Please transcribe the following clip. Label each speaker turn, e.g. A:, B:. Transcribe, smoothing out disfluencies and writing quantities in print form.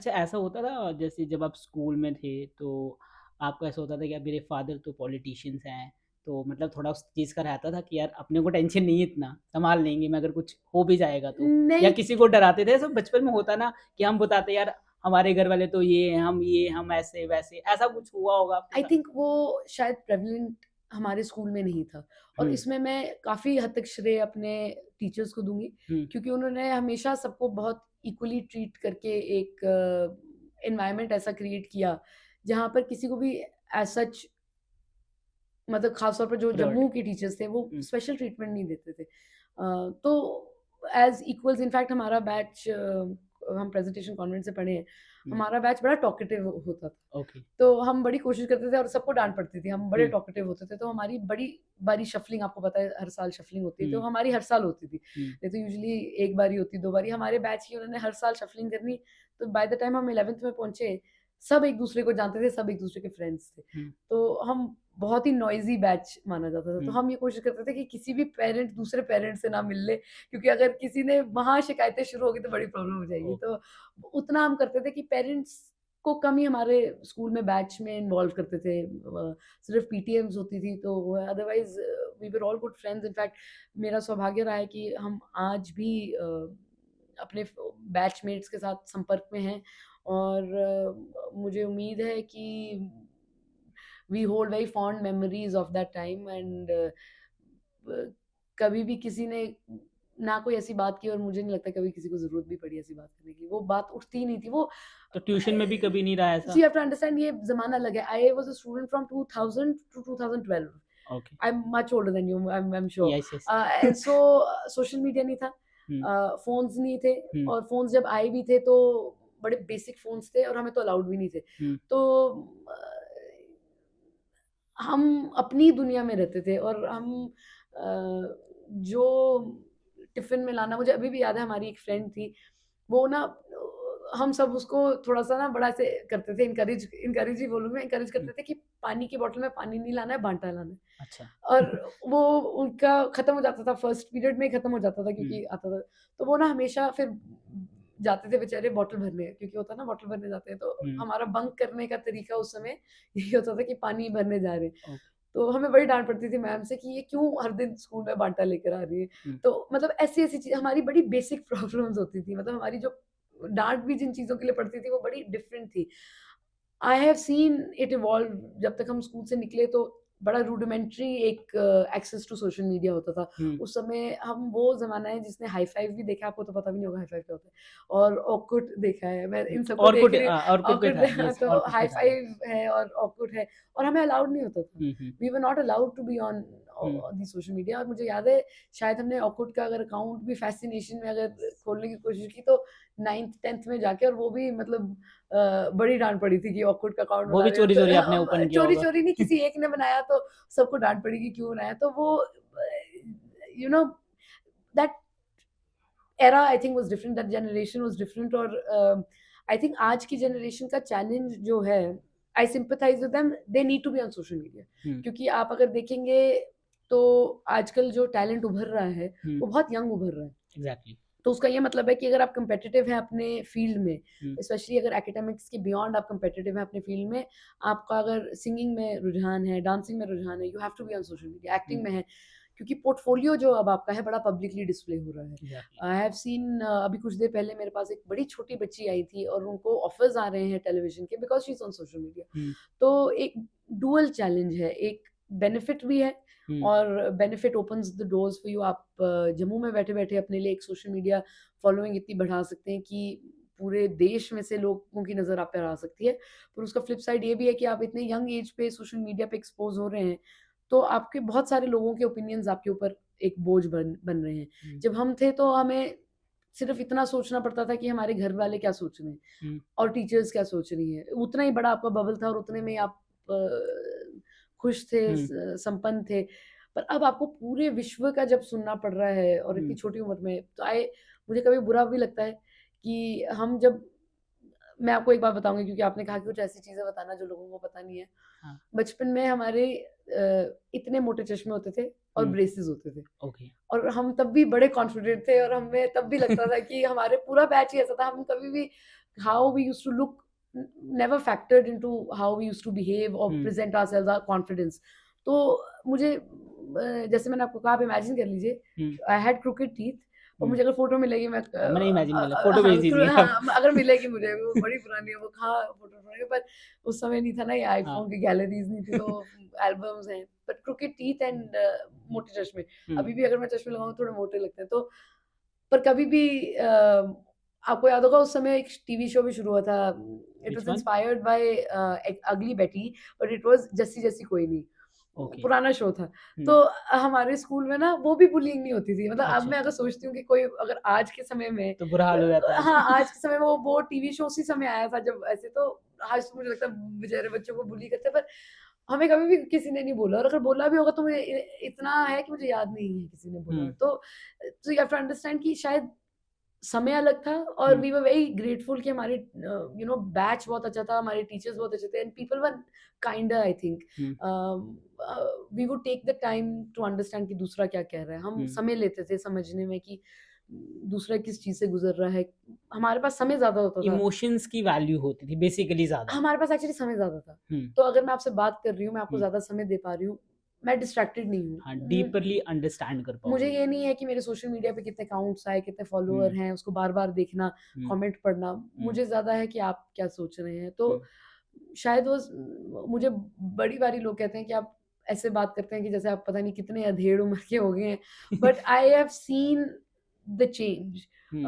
A: अच्छा ऐसा होता था जैसे जब आप स्कूल में थे तो आपको ऐसा होता था कि यार मेरे फादर तो पॉलिटिशियंस हैं, तो मतलब थोड़ा उस चीज़ का रहता था कि यार अपने को टेंशन नहीं है इतना, संभाल लेंगे मैं अगर कुछ हो भी जाएगा तो? या
B: नहीं।
A: किसी को डराते थे? सब बचपन में होता ना कि हम बताते यार हमारे घर वाले तो ये, हम ऐसे-वैसे, ऐसा कुछ हुआ होगा आपके
B: आई
A: साथ?
B: थिंक वो शायद प्रेवलेंट हमारे स्कूल में नहीं था, और
A: हुँ,
B: इसमें मैं काफ़ी हद तक श्रेय अपने टीचर्स को दूँगी,
A: हुँ,
B: क्योंकि उन्होंने हमेशा सबको बहुत इक्वली ट्रीट करके एक एनवायरनमेंट ऐसा क्रिएट किया, जहाँ पर किसी को भी एज़ सच, मतलब ख़ास तौर पर जो
A: प्रायोरिटी
B: जम्मू के टीचर्स थे, वो
A: हुँ,
B: स्पेशल ट्रीटमेंट नहीं देते थे। तो एज़ इक्वल्स, इनफैक्ट हमारा बैच, हम प्रेज़ेंटेशन कॉन्वेंट से पढ़े हैं,
A: हुँ,
B: हमारा बैच बड़ा टॉकेटिव होता था।
A: ओके,
B: तो हम बड़ी कोशिश करते थे और सबको डाँट पड़ती थी, हम बड़े
A: हुँ,
B: टॉकेटिव होते थे, तो हमारी बड़ी बारी शफलिंग, आपको पता है हर साल शफलिंग होती है, तो
A: हुँ,
B: हमारी हर साल होती थी।
A: हुँ,
B: नहीं तो यूजुअली 1 बारी होती, 2 बारी, हमारे बैच की उन्होंने हर साल शफलिंग करनी, तो बाय द टाइम हम 11th में पहुँचे, सब एक-दूसरे को जानते थे, सब एक-दूसरे के फ्रेंड्स थे।
A: हुँ,
B: तो हम बहुत ही नॉइज़ी बैच माना जाता था, तो
A: हुँ,
B: हम ये कोशिश करते थे कि किसी भी पेरेंट दूसरे पेरेंट से ना मिल ले, क्योंकि अगर किसी ने वहाँ शिकायतें शुरू हो गई तो बड़ी प्रॉब्लम हो जाएगी।
A: ओके,
B: तो उतना हम करते थे कि पेरेंट्स को कम ही हमारे स्कूल में बैच में इन्वॉल्व करते थे। सिर्फ़ पीटीएम्स होती थी, तो otherwise we were all good friends. In fact मेरा सौभाग्य रहा है कि हम आज भी अपने बैचमेट्स के साथ संपर्क में हैं, और मुझे उम्मीद है कि we hold very fond memories of that time, and कभी भी किसी ने ना कोई ऐसी बात की, और मुझे नहीं लगता कभी किसी को ज़रूरत भी पड़ी ऐसी बात करने की। वो बात उठती ही नहीं थी। वो
A: तो ट्यूशन में भी कभी नहीं रहा
B: सो
A: ऐसा?
B: यू हैव टू अंडरस्टैंड, ये ज़माना अलग है। I was a student from 2000 to 2012।
A: Okay,
B: I am much older than you, I am sure.
A: Yes, yes,
B: and so social media नहीं था,
A: हुँ,
B: फ़ोन्स नहीं थे,
A: हुँ,
B: और फ़ोन्स जब आए भी थे तो बड़े बेसिक फ़ोन्स थे, और हमें तो अलाउड भी नहीं थे।
A: हुँ,
B: तो अ, हम अपनी दुनिया में रहते थे, और हम जो टिफ़िन में लाना, मुझे अभी भी याद है, हमारी एक फ्रेंड थी, वो ना हम सब उसको थोड़ा-सा ना बड़ा ऐसे करते थे, एनकरेज एनकरेज ही बोलूँ मैं, एनकरेज
A: हुँ,
B: करते थे कि पानी की बॉटल में पानी नहीं लाना है, बाँटा लाना है।
A: अच्छा।
B: और वो उनका खत्म हो जाता था, फर्स्ट पीरियड में ही खत्म हो जाता था,
A: हुँ,
B: क्योंकि आता था। तो वो ना हमेशा फिर जाते थे बेचारे बॉटल भरने, क्योंकि होता है ना बॉटल भरने जाते हैं, तो
A: हुँ,
B: हमारा बंक करने का तरीका उस समय यही होता था कि पानी भरने जा रहे हैं।
A: ओके,
B: तो हमें बड़ी डाँट पड़ती थी मैम से कि ये क्यों हर दिन स्कूल में बाँटा लेकर आ रही है।
A: हुँ,
B: तो मतलब ऐसी-ऐसी चीज़ हमारी बड़ी बेसिक प्रॉब्लम्स होती थी। मतलब हमारी जो डाँट भी जिन चीज़ों के लिए पड़ती थी वो बड़ी डिफरेंट थी। I have seen it evolve. जब तक हम स्कूल से निकले तो बड़ा रूडिमेंटरी एक एक्सेस टू सोशल मीडिया होता था।
A: हुँ,
B: उस समय हम वो ज़माना है जिसने हाई फाइव भी देखा है, आपको तो पता भी नहीं होगा हाई फाइव क्या होता है, और ऑकूट देखा है। मैं
A: हुँ,
B: इन सबको देख रही हूँ,
A: ऑरकुट पे
B: ऑकूट
A: था, यस,
B: तो
A: ऑरकुट
B: हाई
A: पे था, यस।
B: फाइव है और ऑकूट है, और हमें अलाउड नहीं होता था।
A: Hmm, hmm,
B: we were not allowed to be on
A: hmm,
B: the social media, और मुझे याद है शायद हमने ऑकूट का अगर अकाउंट भी फ़ैसिनेशन में अगर खोलने की कोशिश की तो 9th-10th में जाके, और वो भी मतलब बड़ी डाँट पड़ी थी कि ऑकवर्ड का अकाउंट
A: वो
B: बना
A: भी
B: रहे हो
A: चोरी-चोरी आपने
B: तो
A: ओपन किया होगा।
B: चोरी-चोरी नहीं, किसी एक ने बनाया तो सबको डाँट पड़ी कि क्यों बनाया। तो वो you know that era I think was different, that generation was different, और आई थिंक आज की जनरेशन का चैलेंज जो है, I sympathise with them, they need to be on social media.
A: Hmm,
B: क्योंकि आप अगर देखेंगे तो आजकल जो टैलेंट उभर रहा है,
A: हुँ,
B: वो बहुत यंग उभर रहा है।
A: एग्ज़ैक्टली,
B: तो उसका ये मतलब है कि अगर आप कम्पेटिटिव हैं अपने फ़ील्ड में,
A: हुँ,
B: स्पेशली अगर एकेडमिक्स के बियॉन्ड आप कम्पेटिटिव हैं अपने फ़ील्ड में, आपका अगर सिंगिंग में रुझान है, डांसिंग में रुझान है, you have to be on social media,
A: hmm,
B: acting में है, क्योंकि पोर्टफोलियो जो अब आपका है बड़ा पब्लिकली डिस्प्ले हो रहा है।
A: एग्ज़ैक्टली,
B: आई हैव सीन, अभी कुछ देर पहले मेरे पास एक बड़ी छोटी बच्ची आई थी, और उनको ऑफर्स आ रहे हैं टेलीविज़न के, because she is on social media.
A: Hmm,
B: तो एक डुअल चैलेंज है, एक बेनिफिट भी है,
A: हुँ,
B: और benefit opens the doors for you. आप जम्मू में बैठे-बैठे अपने लिए एक सोशल मीडिया फॉलोइंग इतनी बढ़ा सकते हैं कि पूरे देश में से लोगों की नज़र आप पे आ सकती है। पर उसका फ्लिप साइड ये भी है कि आप इतने यंग एज पे सोशल मीडिया पे एक्सपोज़ हो रहे हैं, तो आपके बहुत सारे लोगों के ओपिनियंस आपके ऊपर एक बोझ बन बन रहे हैं।
A: हुँ,
B: जब हम थे तो हमें सिर्फ़ इतना सोचना पड़ता था कि हमारे घर वाले क्या सोच रहे हैं,
A: हुँ,
B: और टीचर्स क्या सोच रही हैं। उतना ही बड़ा आपका बबल था, और उतने में ही आप खुश थे,
A: हुँ,
B: संपन्न थे। पर अब आपको पूरे विश्व का जब सुनना पड़ रहा है, और इतनी
A: हुँ,
B: छोटी उम्र में, तो मुझे कभी बुरा भी लगता है कि हम जब, मैं आपको एक बात बताऊँगी, क्योंकि आपने कहा कि कुछ ऐसी चीज़ें बताना जो लोगों को पता नहीं है।
A: हाँ,
B: बचपन में हमारे इतने मोटे चश्मे होते थे और
A: हुँ,
B: ब्रेसेस होते थे,
A: ओके,
B: और हम तब भी बड़े कॉन्फिडेंट थे, और हमें तब भी लगता था कि हमारे पूरा बैच ही ऐसा था, हम कभी भी how we used to look never factored into how we used to behave or
A: hmm,
B: present ourselves, our confidence. तो मुझे जैसे मैंने आपको कहा, आप इमेजिन कर लीजिए,
A: हुँ,
B: आई हैड crooked teeth, और
A: हुँ।
B: मुझे अगर फोटो मिलेगी, मैं
A: मैंने इमेजिन कर लिया, फ़ोटो भेज दीजिए आप।
B: हाँ, अगर मिलेगी मुझे, वो बड़ी पुरानी है, वो कहाँ फोटो ढूंढेंगे, पर उस समय नहीं था ना ये
A: हाँ,
B: आईफोन की गैलरीज नहीं थी, तो एल्बम्स हैं, बट crooked teeth एंड मोटे चश्मे।
A: हुँ,
B: अभी भी अगर मैं चश्मे लगाऊं थोड़े मोटे लगते हैं, तो पर कभी भी आपको याद होगा उस समय एक टीवी शो भी शुरू हुआ था, it
A: which
B: was
A: one?
B: Inspired by अगली बेटी, but it was Jassi Jassi कोई नहीं,
A: ओके,
B: पुराना शो था।
A: हुँ,
B: तो हमारे स्कूल में ना वो भी बुलिंग नहीं होती थी, मतलब अब
A: अच्छा,
B: मैं अगर सोचती हूँ कि कोई अगर आज के समय में
A: तो बुरा हाल हो जाता है।
B: हाँ, आज के समय में वो टीवी शो उसी समय आया था जब ऐसे, तो आज तो मुझे लगता है बेचारे बच्चों को बुली करते हैं, पर हमें कभी भी किसी ने नहीं बोला, और अगर बोला भी होगा तो मुझे इतना है कि मुझे याद नहीं है किसी ने बोला
A: हुँ,
B: हो। तो यू हैव टू अंडरस्टैंड कि शायद समय अलग था, और
A: हुँ,
B: वी वर वेरी ग्रेटफुल कि हमारे बैच बहुत अच्छा था, हमारे टीचर्स बहुत अच्छे थे, and people were kinder, I think.
A: Hmm,
B: we would take the time to understand कि दूसरा क्या कह रहा है, हम
A: हुँ।
B: समय लेते थे समझने में कि दूसरा किस चीज से गुजर रहा है, हमारे पास समय ज्यादा होता था,
A: इमोशंस की वैल्यू होती थी बेसिकली ज़्यादा।
B: हमारे पास एक्चुअली समय ज्यादा था।
A: हुँ,
B: तो अगर मैं आपसे बात कर रही हूँ, मैं आपको
A: हुँ,
B: ज्यादा समय दे पा रही हूँ, मैं डिस्ट्रैक्टेड नहीं
A: हाँ,
B: हूँ।
A: डीपरली अंडरस्टैंड कर
B: मुझे
A: पाओगे।
B: ये नहीं है कि मेरे सोशल मीडिया पे कितने अकाउंट्स आए, कितने फॉलोअर
A: हुँ,
B: हैं, उसको बार-बार देखना,
A: हुँ,
B: कमेंट पढ़ना।
A: हुँ,
B: मुझे ज़्यादा है कि आप क्या सोच रहे हैं। तो
A: हुँ,
B: शायद मुझे बड़ी बारी लोग कहते हैं कि आप ऐसे बात करते हैं कि जैसे आप पता नहीं कितने अधेड़ उम्र के हो गए हैं। But I have seen the change.
A: Hmm,